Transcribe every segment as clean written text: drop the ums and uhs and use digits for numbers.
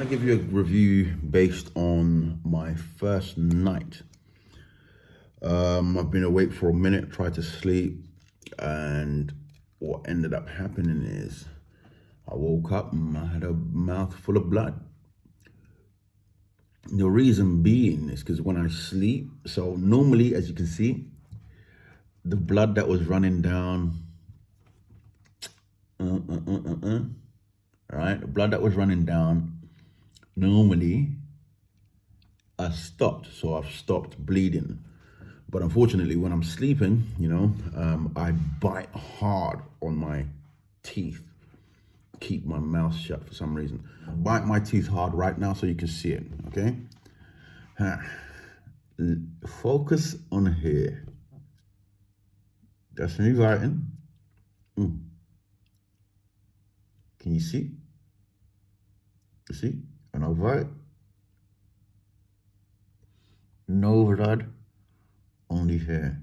to give you a review based on my first night. I've been awake for a minute, tried to sleep, and what ended up happening is I woke up and I had a mouth full of blood. The reason being is because when I sleep, so normally, as you can see, the blood that was running down, right? The blood that was running down, normally I stopped, so I've stopped bleeding. But unfortunately, when I'm sleeping, I bite hard on my teeth, keep my mouth shut for some reason. Bite my teeth hard right now so you can see it, okay? Focus on here. That's me biting. Can you see? You see? And I bite. No blood, only hair.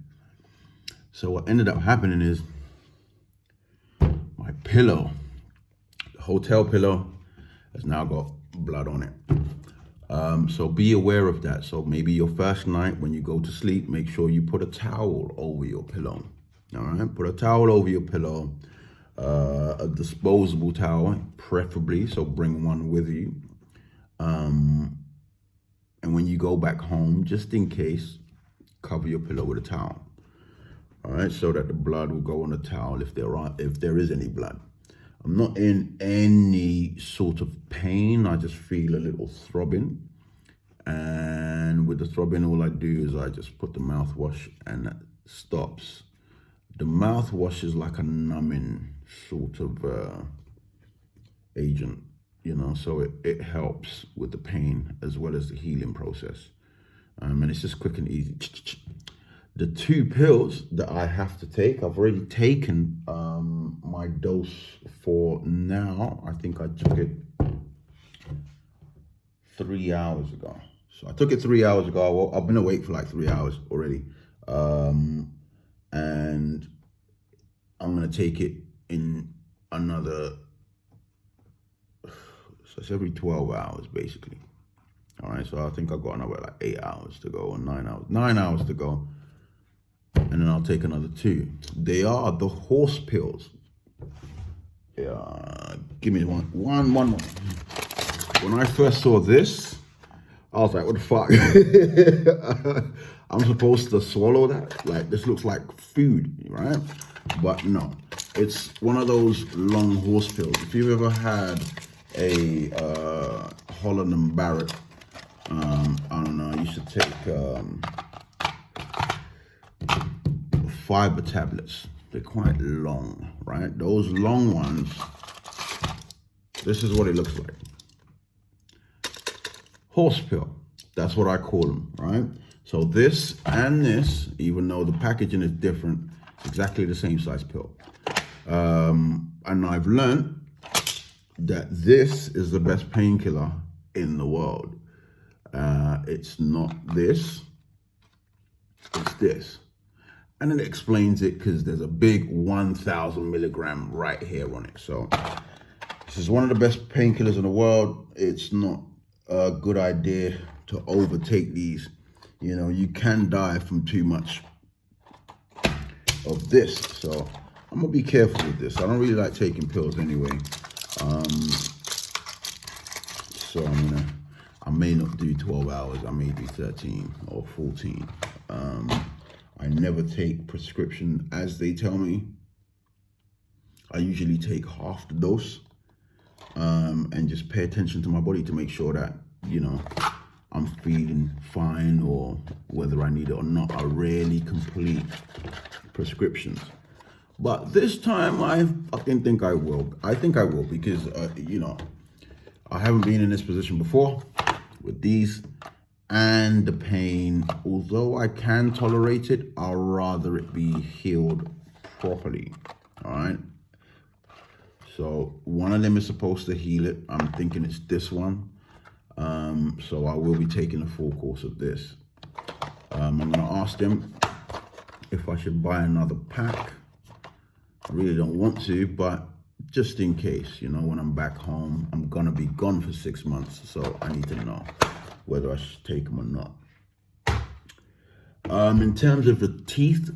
So what ended up happening is my pillow, the hotel pillow, has now got blood on it. So be aware of that. So maybe your first night when you go to sleep, make sure you put a towel over your pillow. All right, put a towel over your pillow, a disposable towel, preferably, so bring one with you. And when you go back home, just in case, cover your pillow with a towel. All right, so that the blood will go on the towel if there is any blood. I'm not in any sort of pain. I just feel a little throbbing. And with the throbbing, all I do is I just put the mouthwash and that stops. The mouthwash is like a numbing sort of agent, so it helps with the pain as well as the healing process. And it's just quick and easy. The 2 pills that I have to take, I've already taken my dose for now. I think I took it 3 hours ago. So I took it 3 hours ago. I've been awake for like 3 hours already. And I'm gonna take it in another, so it's every 12 hours basically. All right, so I think I've got another like 8 hours to go, or 9 hours. 9 hours to go. And then I'll take another 2. They are the horse pills. Yeah, give me one more. When I first saw this, I was like, what the fuck? I'm supposed to swallow that? Like, this looks like food, right? But no, it's one of those long horse pills. If you've ever had a Holland and Barrett, I don't know, I used to take fiber tablets. They're quite long, right? Those long ones, this is what it looks like. Horse pill, that's what I call them, right? So this and this, even though the packaging is different, it's exactly the same size pill. And I've learned that this is the best painkiller in the world. It's not this, it's this. And it explains it because there's a big 1,000 milligram right here on it. So this is one of the best painkillers in the world. It's not a good idea to overtake these. You can die from too much of this. So I'm gonna be careful with this. I don't really like taking pills anyway. So I may not do 12 hours. I may do 13 or 14. I never take prescription as they tell me. I usually take half the dose and just pay attention to my body to make sure that, I'm feeling fine, or whether I need it or not. I rarely complete prescriptions. But this time I fucking think I will. I think I will because, I haven't been in this position before with these. And the pain, although I can tolerate it, I'd rather it be healed properly, all right? So one of them is supposed to heal it. I'm thinking it's this one. So I will be taking a full course of this. I'm gonna ask them if I should buy another pack. I really don't want to, but just in case, you know, when I'm back home, I'm gonna be gone for 6 months, so I need to know whether I should take them or not. In terms of the teeth,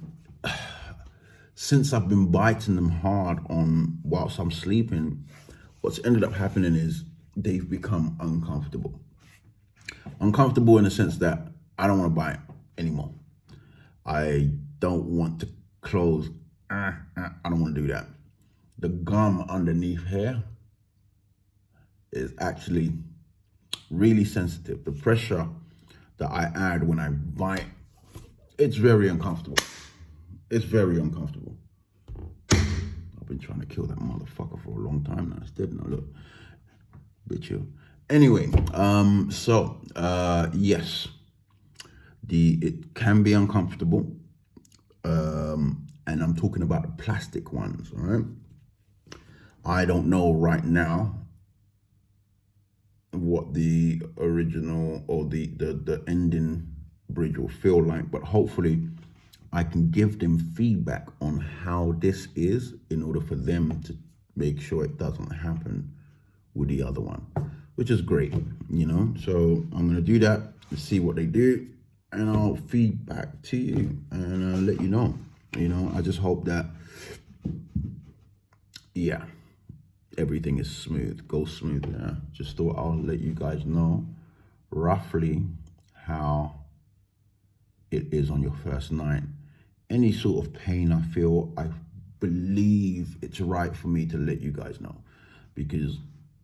since I've been biting them hard on whilst I'm sleeping, what's ended up happening is they've become uncomfortable. Uncomfortable in the sense that I don't want to bite anymore. I don't want to close. I don't want to do that. The gum underneath here is actually really sensitive. The pressure that I add when I bite, it's very uncomfortable. It's very uncomfortable. I've been trying to kill that motherfucker for a long time now. It's dead now, look. Bitch you. Anyway, yes, it can be uncomfortable. And I'm talking about the plastic ones, all right? I don't know right now what the original or the ending bridge will feel like, but hopefully I can give them feedback on how this is in order for them to make sure it doesn't happen with the other one, which is great, you know? So I'm gonna do that and see what they do, and I'll feed back to you and let you know. You know, I just hope that, yeah, everything is smooth, goes smooth. Yeah, just thought I'll let you guys know roughly how it is on your first night. Any sort of pain I feel, I believe it's right for me to let you guys know, because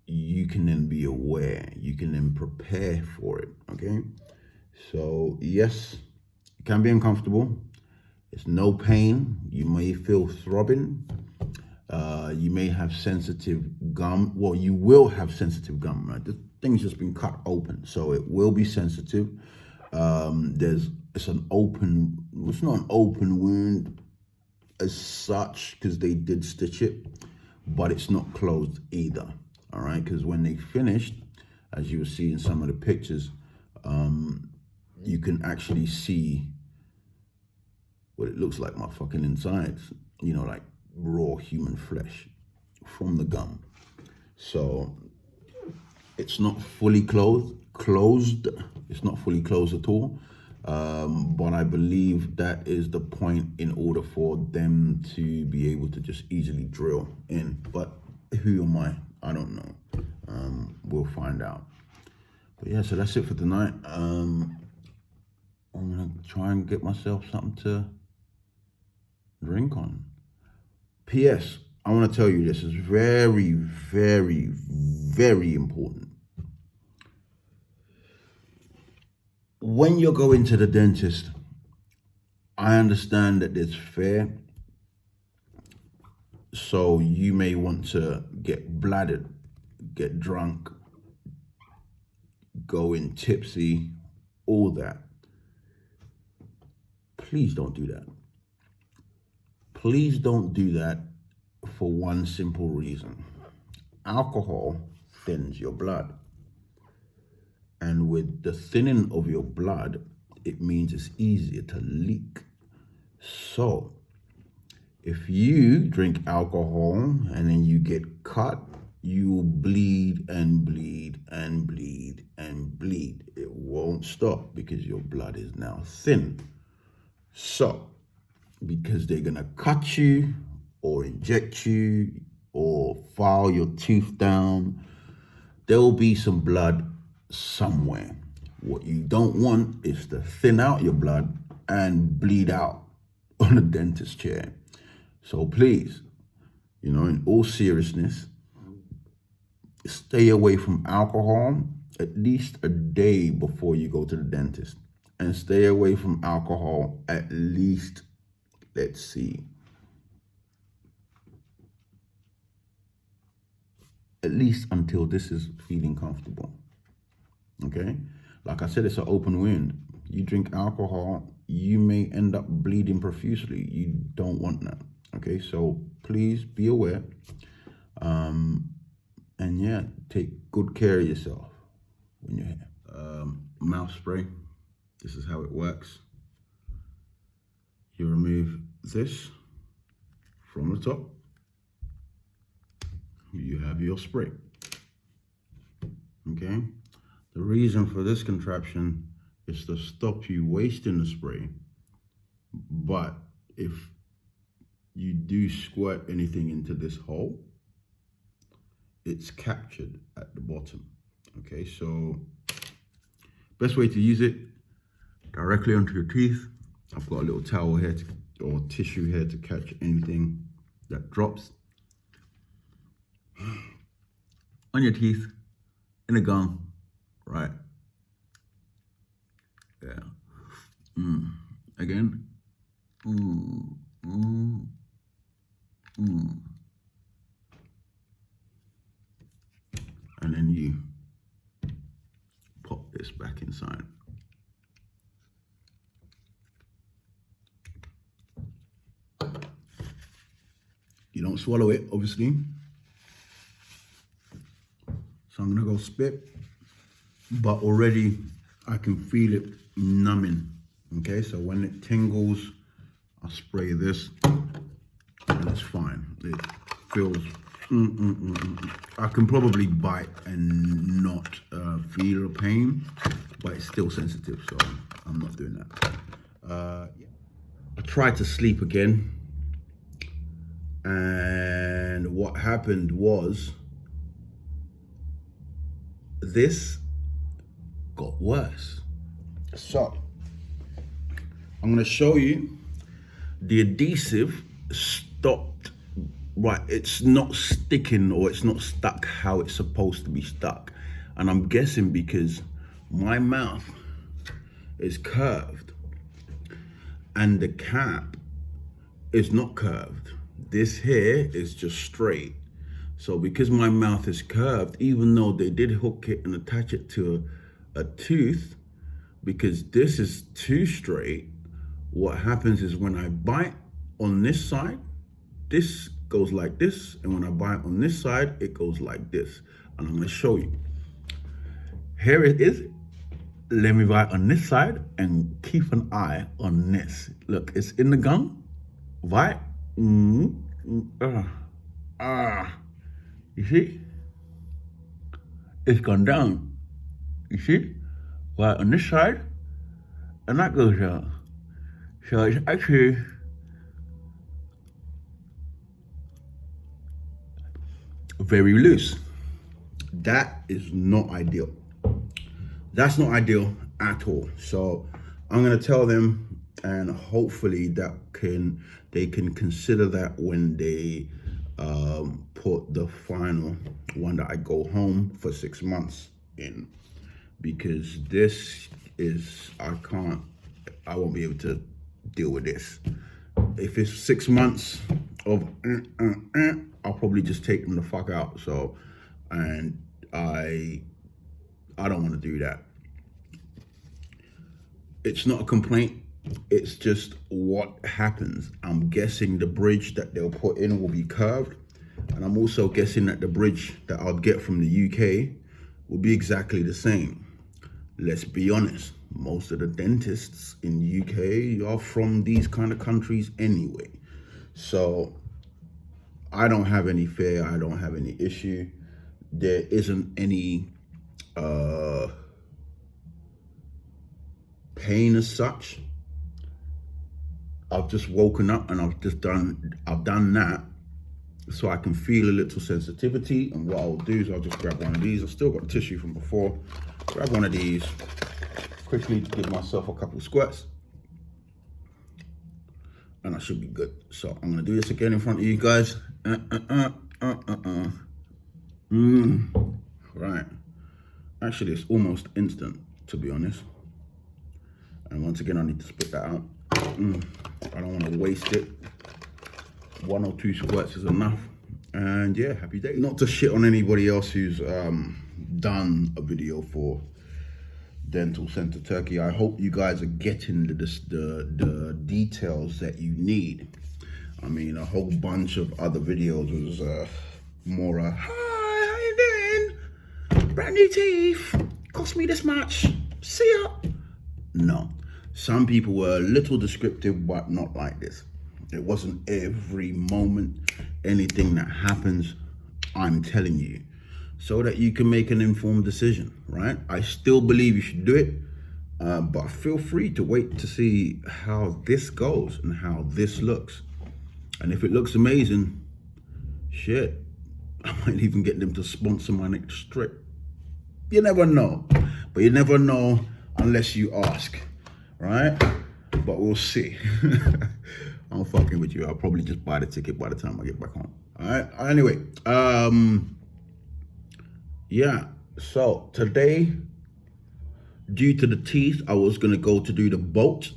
you can then be aware, you can then prepare for it, okay? So yes, it can be uncomfortable. It's no pain. You may feel throbbing. You may have sensitive gum. Well, you will have sensitive gum, right? The thing's just been cut open, so it will be sensitive. It's not an open wound as such, because they did stitch it, but it's not closed either, all right? Because when they finished, as you will see in some of the pictures, you can actually see what it looks like, my fucking insides, you know, like raw human flesh from the gum. So it's not fully closed. It's not fully closed at all. But I believe that is the point in order for them to be able to just easily drill in. But who am I? I don't know. We'll find out. But yeah, so that's it for tonight. I'm gonna try and get myself something to drink on. P.S. I want to tell you, this is very, very, very important. When you're going to the dentist, I understand that there's fare, so you may want to get bladdered, get drunk, go in tipsy, all that. Please don't do that. Please don't do that for one simple reason. Alcohol thins your blood. And with the thinning of your blood, it means it's easier to leak. So if you drink alcohol and then you get cut, you will bleed and bleed and bleed and bleed. It won't stop because your blood is now thin. So, because they're gonna cut you or inject you or file your tooth down, there will be some blood somewhere. What you don't want is to thin out your blood and bleed out on a dentist chair. So please, you know, in all seriousness, stay away from alcohol at least a day before you go to the dentist, and stay away from alcohol at least, let's see, at least until this is feeling comfortable, okay? Like I said, it's an open wound. You drink alcohol, you may end up bleeding profusely. You don't want that, okay? So please be aware. And yeah, take good care of yourself when you're here. Mouth spray, this is how it works. You remove this from the top, you have your spray. Okay, the reason for this contraption is to stop you wasting the spray, but if you do squirt anything into this hole, it's captured at the bottom. Okay, so best way to use it, directly onto your teeth. I've got a little towel here or tissue here to catch anything that drops on your teeth, in the gum, right? Yeah. Again. And then you pop this back inside. You don't swallow it, obviously. So I'm gonna go spit, but already I can feel it numbing. Okay, so when it tingles, I spray this and it's fine. It feels, I can probably bite and not feel the pain, but it's still sensitive, so I'm not doing that. Yeah. I tried to sleep again, and what happened was this got worse. So I'm going to show you the adhesive stopped. Right, it's not sticking, or it's not stuck how it's supposed to be stuck. And I'm guessing because my mouth is curved and the cap is not curved. This here is just straight. So because my mouth is curved, even though they did hook it and attach it to a tooth, because this is too straight, what happens is when I bite on this side, this goes like this, and when I bite on this side, it goes like this. And I'm gonna show you. Here it is. Let me bite on this side and keep an eye on this. Look, it's in the gum, right? You see? It's gone down. You see? Right on this side, and that goes down. So it's actually very loose. That is not ideal. That's not ideal at all. So I'm gonna tell them, and hopefully they can consider that when they put the final one that I go home for 6 months in, because this is, I won't be able to deal with this. If it's 6 months of I'll probably just take them the fuck out. So, and I don't want to do that. It's not a complaint, it's just what happens. I'm guessing the bridge that they'll put in will be curved, and I'm also guessing that the bridge that I'll get from the UK will be exactly the same. Let's be honest, most of the dentists in the UK are from these kind of countries anyway. So I don't have any fear, I don't have any issue. There isn't any pain as such. I've just woken up and I've done that so I can feel a little sensitivity. And what I'll do is I'll just grab one of these. I've still got tissue from before. Grab one of these, quickly give myself a couple squirts, and I should be good. So I'm gonna do this again in front of you guys. Right. Actually, it's almost instant, to be honest. And once again, I need to spit that out. I don't want to waste it. 1 or 2 squirts is enough. And yeah, happy day. Not to shit on anybody else who's done a video for Dental Center Turkey. I hope you guys are getting the details that you need. I mean, a whole bunch of other videos was more hi, how you doing? Brand new teeth, cost me this much, see ya. No, some people were a little descriptive, but not like this. It wasn't every moment, anything that happens I'm telling you, so that you can make an informed decision, right? I still believe you should do it, but feel free to wait to see how this goes and how this looks. And if it looks amazing, shit, I might even get them to sponsor my next trip. You never know, but you never know unless you ask, right? But we'll see. I'm fucking with you. I'll probably just buy the ticket by the time I get back home. All right. Anyway, yeah. So today, due to the teeth, I was gonna go to do the boat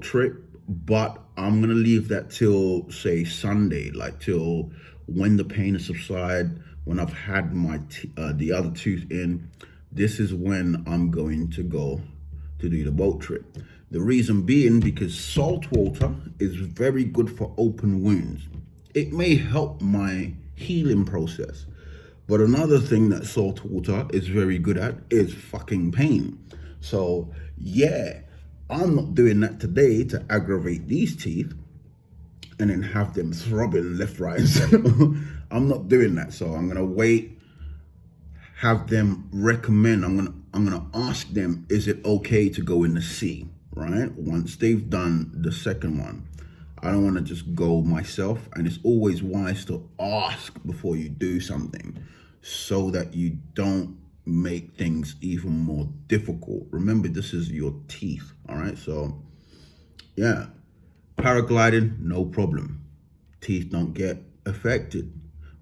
trip, but I'm gonna leave that till say Sunday, like till when the pain has subsided, when I've had my the other tooth in. This is when I'm going to go to do the boat trip. The reason being because salt water is very good for open wounds. It may help my healing process, but another thing that salt water is very good at is fucking pain. So yeah, I'm not doing that today to aggravate these teeth and then have them throbbing left, right, and center. I'm not doing that. So I'm gonna wait, have them recommend. I'm gonna ask them, is it okay to go in the sea, right? Once they've done the second one. I don't want to just go myself, and it's always wise to ask before you do something so that you don't make things even more difficult. Remember, this is your teeth, all right? So yeah, paragliding, no problem. Teeth don't get affected.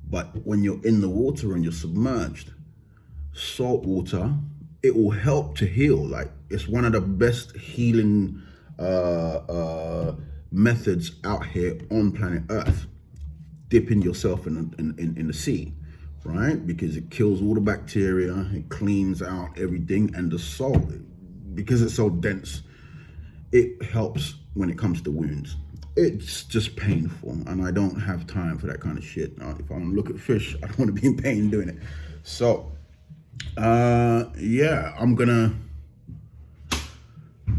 But when you're in the water and you're submerged, salt water, it will help to heal. Like, it's one of the best healing methods out here on planet Earth. Dipping yourself in the sea, right? Because it kills all the bacteria, it cleans out everything, and the salt, because it's so dense, it helps when it comes to wounds. It's just painful, and I don't have time for that kind of shit. If I want to look at fish, I don't want to be in pain doing it. So yeah, I'm gonna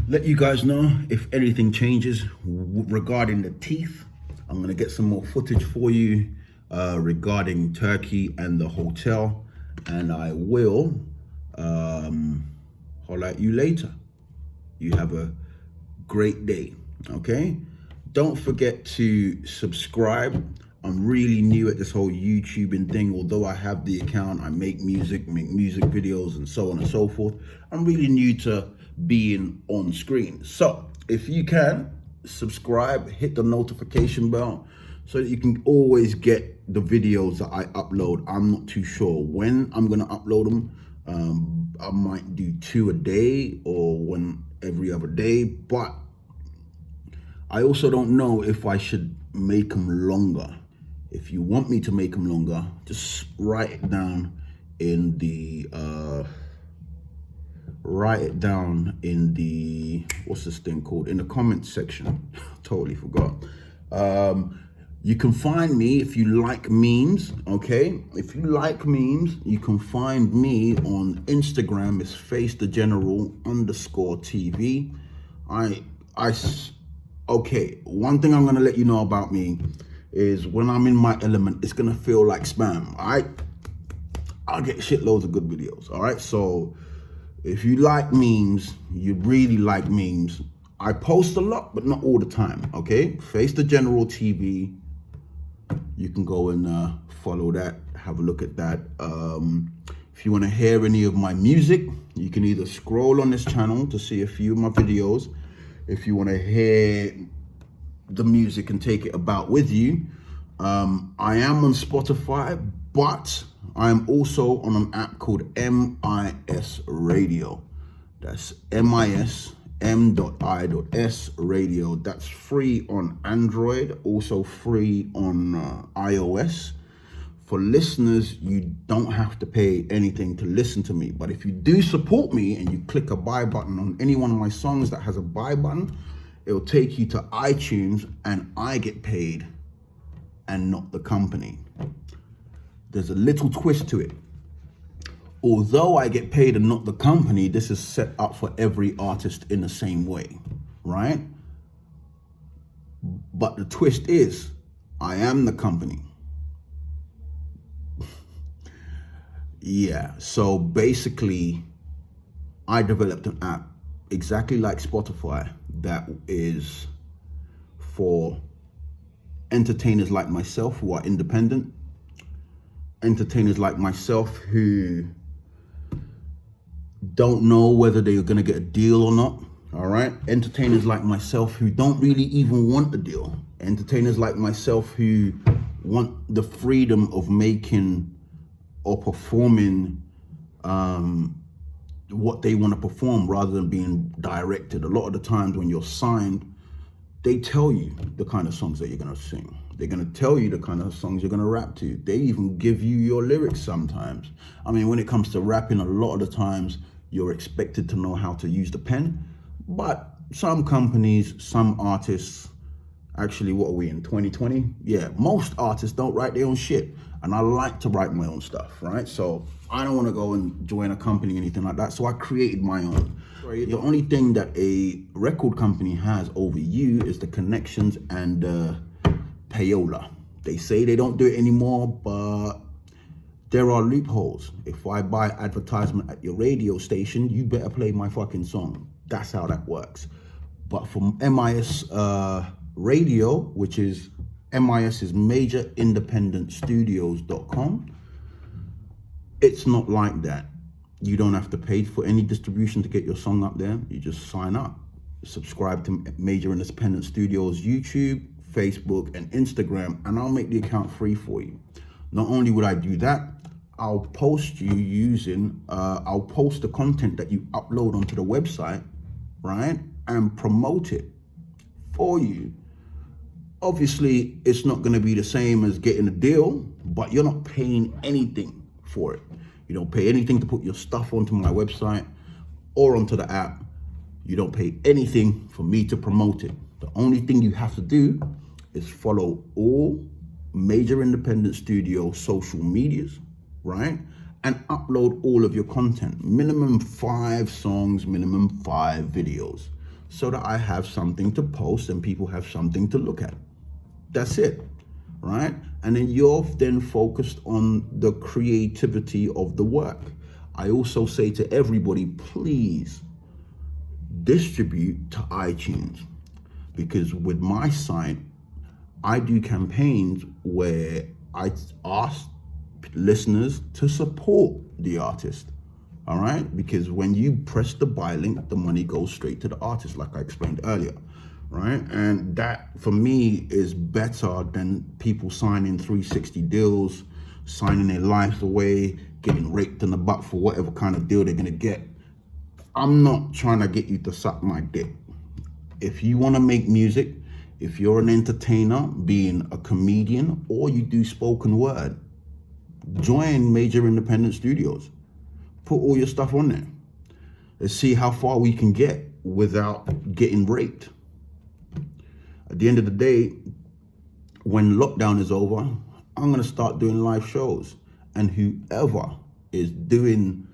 let you guys know if anything changes regarding the teeth. I'm gonna get some more footage for you regarding Turkey and the hotel, and I will holler at you later. You have a great day, okay? Don't forget to subscribe. I'm really new at this whole YouTubing thing. Although I have the account, I make music videos and so on and so forth. I'm really new to being on screen. So if you can, subscribe, hit the notification bell so that you can always get the videos that I upload. I'm not too sure when I'm gonna upload them. I might do 2 a day or one every other day, but I also don't know if I should make them longer. If you want me to make them longer, just write it down in the what's this thing called, in the comments section. Totally forgot. You can find me if you like memes, okay? If you like memes, you can find me on Instagram. It's FaceTheGeneral_TV. Okay, one thing I'm gonna let you know about me is when I'm in my element, it's gonna feel like spam, all right? I'll get shitloads of good videos, all right? So if you like memes, you really like memes, I post a lot, but not all the time, okay? FaceTheGeneral TV. You can go and follow that, have a look at that. If you wanna hear any of my music, you can either scroll on this channel to see a few of my videos. If you wanna hear the music and take it about with you, I am on Spotify, but I am also on an app called MIS Radio. That's MIS.I.S Radio. That's free on Android, also free on iOS. For listeners, you don't have to pay anything to listen to me. But if you do support me and you click a buy button on any one of my songs that has a buy button, it'll take you to iTunes and I get paid and not the company. There's a little twist to it. Although I get paid and not the company, this is set up for every artist in the same way, right? But the twist is, I am the company. Yeah, so basically I developed an app exactly like Spotify that is for entertainers like myself who are independent, entertainers like myself who don't know whether they're going to get a deal or not. All right, entertainers like myself who don't really even want a deal, entertainers like myself who want the freedom of making or performing what they want to perform rather than being directed. A lot of the times when you're signed, they tell you the kind of songs that you're going to sing. They're going to tell you the kind of songs you're going to rap to. They even give you your lyrics sometimes. I mean, when it comes to rapping, a lot of the times you're expected to know how to use the pen. But some companies, some artists, actually, what are we in, 2020? Yeah, most artists don't write their own shit. And I like to write my own stuff, right? So I don't want to go and join a company or anything like that. So I created my own. The only thing that a record company has over you is the connections and payola. They say they don't do it anymore, but there are loopholes. If I buy advertisement at your radio station, you better play my fucking song. That's how that works. But from MIS Radio, which is MIS's majorindependentstudios.com, it's not like that. You don't have to pay for any distribution to get your song up there. You just sign up, subscribe to Major Independent Studios YouTube, Facebook, and Instagram, and I'll make the account free for you. Not only would I do that, I'll post the content that you upload onto the website, right, and promote it for you. Obviously, it's not going to be the same as getting a deal, but you're not paying anything for it. You don't pay anything to put your stuff onto my website or onto the app. You don't pay anything for me to promote it. The only thing you have to do is follow all Major Independent Studio social medias, right? And upload all of your content. Minimum 5 songs, minimum 5 videos, so that I have something to post and people have something to look at. That's it, right? And then you're then focused on the creativity of the work. I also say to everybody, please distribute to iTunes, because with my site, I do campaigns where I ask listeners to support the artist. All right, because when you press the buy link, the money goes straight to the artist, like I explained earlier, right? And that for me is better than people signing 360 deals, signing their lives away, getting raped in the butt for whatever kind of deal they're gonna get. I'm not trying to get you to suck my dick. If you want to make music, if you're an entertainer, being a comedian, or you do spoken word, join Major Independent Studios. Put all your stuff on there. Let's see how far we can get without getting raped. At the end of the day, when lockdown is over, I'm going to start doing live shows. And whoever is doing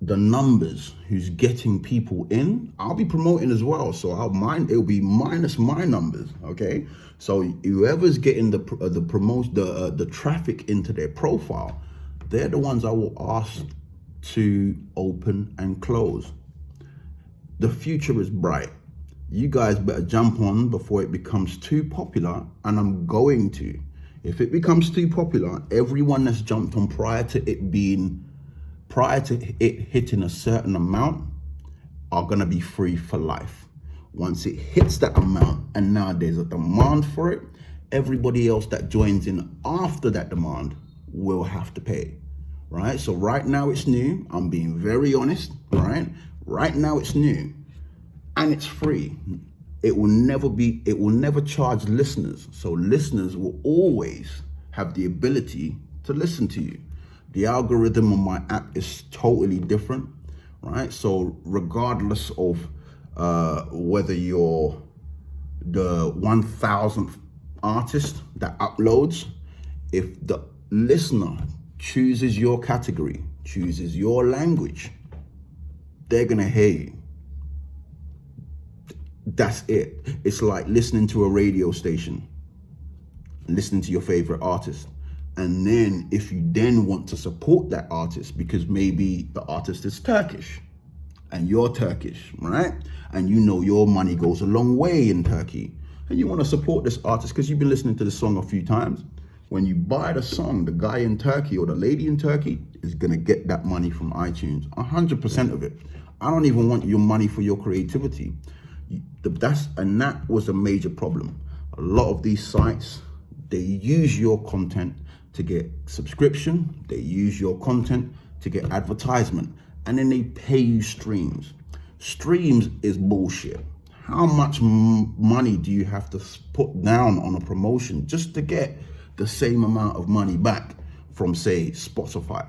the numbers, who's getting people in, I'll be promoting as well. So it'll be minus my numbers, okay? So whoever's getting the traffic into their profile, they're the ones I will ask to open and close. The future is bright. You guys better jump on before it becomes too popular, and I'm going to. If it becomes too popular, everyone that's jumped on prior to it hitting a certain amount are gonna be free for life. Once it hits that amount and now there's a demand for it, everybody else that joins in after that demand will have to pay, right? So right now it's new. I'm being very honest, right? Right now it's new and it's free. It will never charge listeners. So listeners will always have the ability to listen to you. The algorithm on my app is totally different, right? So regardless of whether you're the 1,000th artist that uploads, if the listener chooses your category, chooses your language, they're gonna hear you. That's it. It's like listening to a radio station, listening to your favorite artist, And then if you then want to support that artist, because maybe the artist is Turkish and you're Turkish, right? And you know your money goes a long way in Turkey, and you want to support this artist because you've been listening to the song a few times. When you buy the song, the guy in Turkey or the lady in Turkey is going to get that money from iTunes, 100% of it. I don't even want your money for your creativity. That was a major problem. A lot of these sites, they use your content to get subscription, they use your content to get advertisement, and then they pay you streams. Streams is bullshit. How much money do you have to put down on a promotion just to get the same amount of money back from, say, Spotify?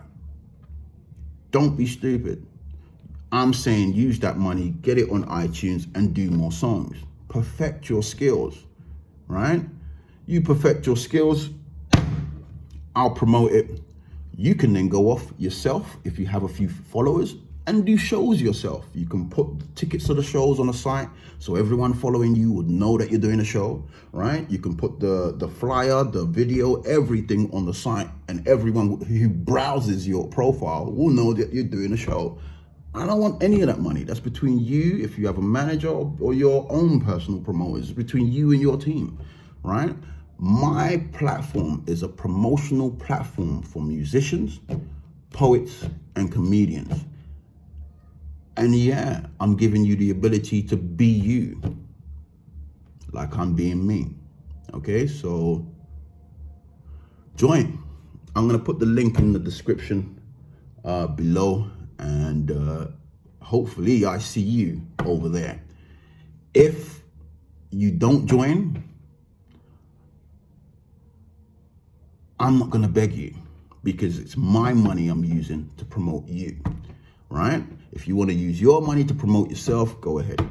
Don't be stupid. I'm saying use that money, get it on iTunes and do more songs. Perfect your skills, right? You perfect your skills, I'll promote it. You can then go off yourself if you have a few followers and do shows yourself. You can put tickets to the shows on the site so everyone following you would know that you're doing a show, right? You can put the flyer, the video, everything on the site, and everyone who browses your profile will know that you're doing a show. I don't want any of that money. That's between you, if you have a manager, or your own personal promoters. It's between you and your team, right? My platform is a promotional platform for musicians, poets, and comedians. And yeah, I'm giving you the ability to be you, like I'm being me. Okay, so join. I'm gonna put the link in the description below, and hopefully I see you over there. If you don't join, I'm not gonna beg you, because it's my money I'm using to promote you, right? If you wanna use your money to promote yourself, go ahead,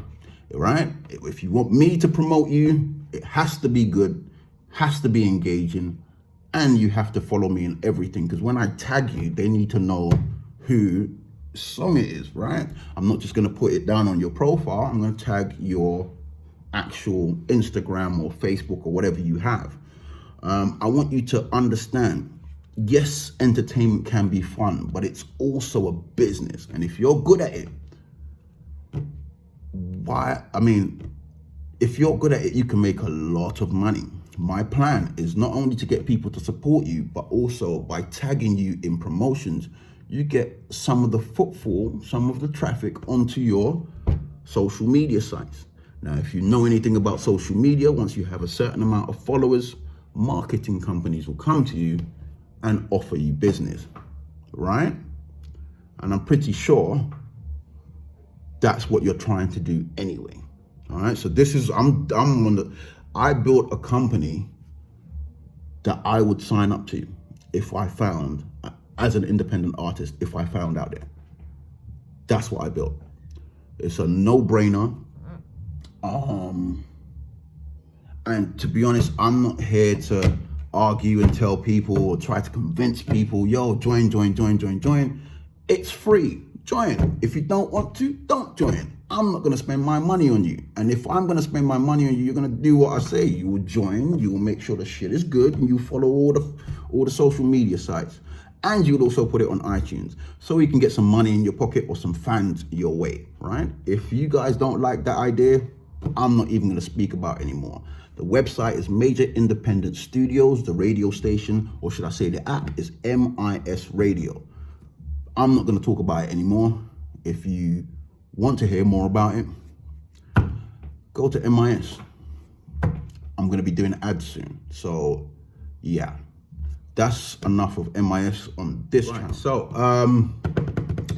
right? If you want me to promote you, it has to be good, has to be engaging, and you have to follow me in everything, because when I tag you, they need to know who song it is, right? I'm not just gonna put it down on your profile, I'm gonna tag your actual Instagram or Facebook or whatever you have. I want you to understand, yes, entertainment can be fun, but it's also a business. And if you're good at it, if you're good at it, you can make a lot of money. My plan is not only to get people to support you, but also by tagging you in promotions, you get some of the footfall, some of the traffic onto your social media sites. Now, if you know anything about social media, once you have a certain amount of followers, marketing companies will come to you and offer you business, right? And I'm pretty sure that's what you're trying to do anyway. All right, so this is, I built a company that I would sign up to if I found, as an independent artist, if I found out there. That's what I built. It's a no-brainer. And to be honest, I'm not here to argue and tell people or try to convince people, yo, join. It's free, join. If you don't want to, don't join. I'm not gonna spend my money on you. And if I'm gonna spend my money on you, you're gonna do what I say. You will join, you will make sure the shit is good, and you follow all the social media sites. And you'll also put it on iTunes so you can get some money in your pocket or some fans your way, right? If you guys don't like that idea, I'm not even gonna speak about it anymore. The website is Major Independent Studios, the radio station, or should I say the app is MIS Radio. I'm not gonna talk about it anymore. If you want to hear more about it, go to MIS. I'm gonna be doing ads soon. So yeah, that's enough of MIS on this channel. So I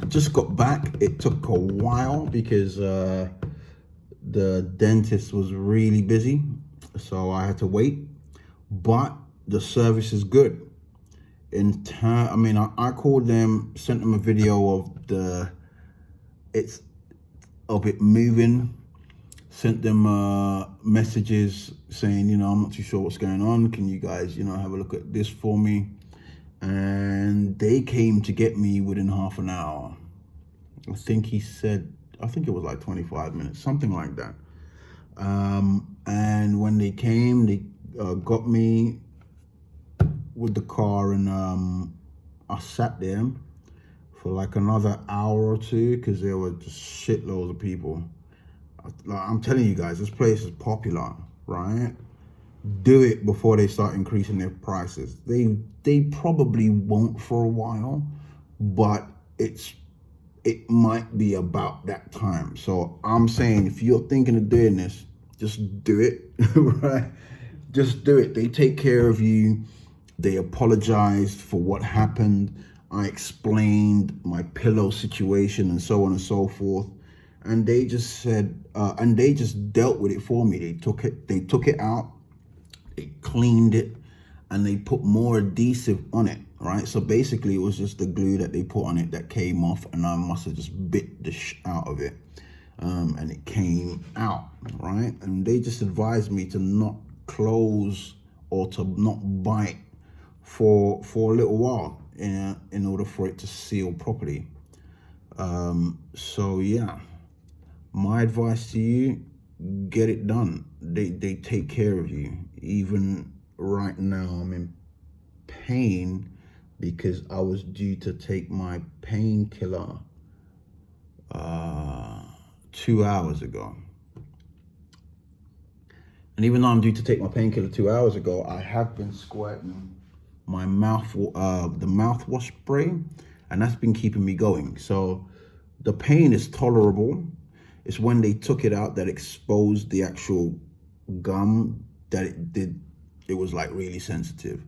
just got back. It took a while because the dentist was really busy, so I had to wait, but the service is good. I called them, sent them a video of it moving, sent them messages saying, I'm not too sure what's going on. Can you guys, have a look at this for me? And they came to get me within half an hour. I think it was like 25 minutes, something like that. And when they came, they got me, with the car, and I sat there for like another hour or two because there were just shitloads of people. Like, I'm telling you guys, this place is popular, right? Do it before they start increasing their prices. They probably won't for a while, but it might be about that time. So I'm saying, if you're thinking of doing this, just do it, right? Just do it. They take care of you. They apologized for what happened. I explained my pillow situation and so on and so forth. And they just said, and they just dealt with it for me. They took it out, they cleaned it, and they put more adhesive on it, right? So basically it was just the glue that they put on it that came off, and I must have just bit the out of it. And it came out, right? And they just advised me to not close or to not bite for a little while in order for it to seal properly. So yeah, my advice to you, get it done. They take care of you. Even right now, I'm in pain because I was due to take my painkiller 2 hours ago. And even though I'm due to take my painkiller 2 hours ago, I have been squirting my the mouthwash spray, and that's been keeping me going. So the pain is tolerable. It's when they took it out that exposed the actual gum that it was like really sensitive.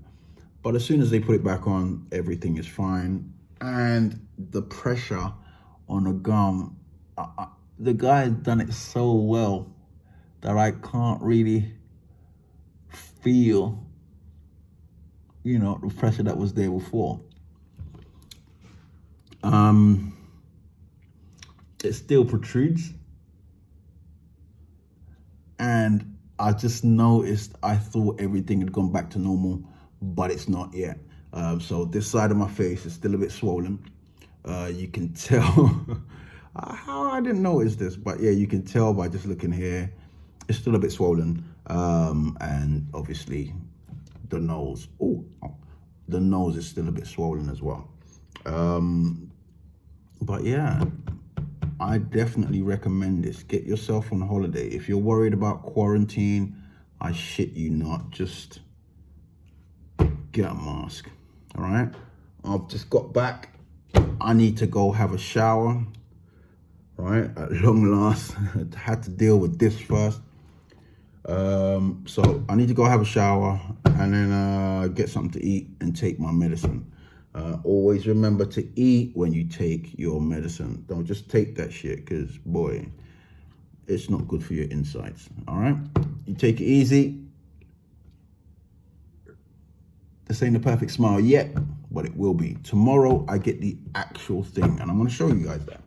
But as soon as they put it back on, everything is fine. And the pressure on the gum, the guy has done it so well that I can't really feel, the pressure that was there before. It still protrudes. And I just noticed, I thought everything had gone back to normal, but it's not yet. So this side of my face is still a bit swollen. You can tell how I didn't notice this, but yeah, you can tell by just looking here, it's still a bit swollen. And obviously the nose, the nose is still a bit swollen as well. But yeah, I definitely recommend this. Get yourself on holiday. If you're worried about quarantine, I shit you not, just get a mask, all right? I've just got back. I need to go have a shower, right? At long last, I had to deal with this first. So I need to go have a shower and then get something to eat and take my medicine. Always remember to eat when you take your medicine. Don't just take that shit, because boy, it's not good for your insides. All right, you take it easy. This ain't the perfect smile yet, but it will be. Tomorrow I get the actual thing, and I'm going to show you guys that.